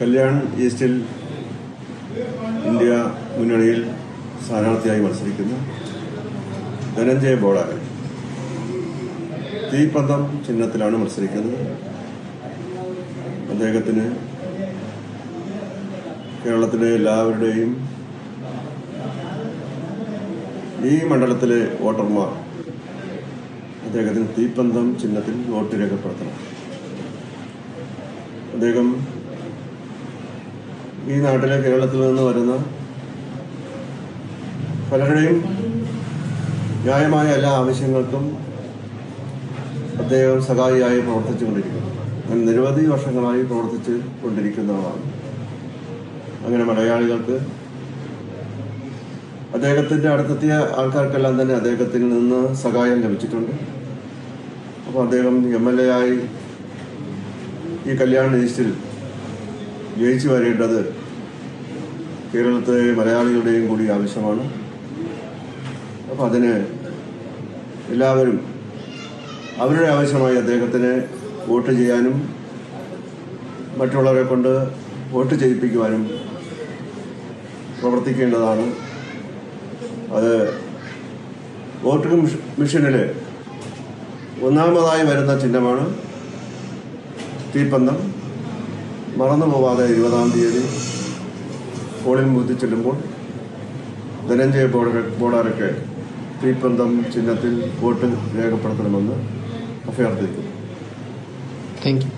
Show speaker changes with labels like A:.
A: കല്യാൺ ഈസ്റ്റിൽ ഇന്ത്യ മുന്നണിയിൽ സ്ഥാനാർത്ഥിയായി മത്സരിക്കുന്ന ധനഞ്ജയ ബോഡാരൻ തീപ്പന്തം ചിഹ്നത്തിലാണ് മത്സരിക്കുന്നത്. അദ്ദേഹത്തിന് കേരളത്തിലെ എല്ലാവരുടെയും ഈ മണ്ഡലത്തിലെ വോട്ടർമാർ അദ്ദേഹത്തിന് തീപ്പന്തം ചിഹ്നത്തിൽ വോട്ട് രേഖപ്പെടുത്തണം. അദ്ദേഹം ഈ നാട്ടിലെ കേരളത്തിൽ നിന്ന് വരുന്ന പലരുടെയും ന്യായമായ എല്ലാ ആവശ്യങ്ങൾക്കും അദ്ദേഹം സഹായിയായി പ്രവർത്തിച്ചുകൊണ്ടിരിക്കുന്നു. അങ്ങനെ നിരവധി വർഷങ്ങളായി പ്രവർത്തിച്ചു കൊണ്ടിരിക്കുന്ന ആളാണ്. അങ്ങനെ മലയാളികൾക്ക് അദ്ദേഹത്തിൻ്റെ അടുത്തെത്തിയ ആൾക്കാർക്കെല്ലാം തന്നെ അദ്ദേഹത്തിൽ നിന്ന് സഹായം ലഭിച്ചിട്ടുണ്ട്. അപ്പോൾ അദ്ദേഹം MLA ആയി ഈ കല്യാൺ ഈസ്റ്റിൽ ജയിച്ചു വരേണ്ടത് കേരളത്തിലെ മലയാളികളുടെയും കൂടി ആവശ്യമാണ്. അപ്പോൾ അതിന് എല്ലാവരും അവരുടെ ആവശ്യമായി അദ്ദേഹത്തിന് വോട്ട് ചെയ്യാനും മറ്റുള്ളവരെ കൊണ്ട് വോട്ട് ചെയ്യിപ്പിക്കുവാനും പ്രവർത്തിക്കേണ്ടതാണ്. അത് വോട്ടിംഗ് മെഷീനിൽ ഒന്നാമതായി വരുന്ന ചിഹ്നമാണ് തീപ്പന്തം. മറന്നു പോവാതെ 20-ാം തീയതി പോളിംഗ് ബൂത്തിൽ ചെല്ലുമ്പോൾ ധനഞ്ജയ ബോഡാരയ്ക്ക് തീപ്പന്തം ചിഹ്നത്തിൽ വോട്ട് രേഖപ്പെടുത്തണമെന്ന് അഭ്യർത്ഥിക്കുന്നു.
B: Thank you.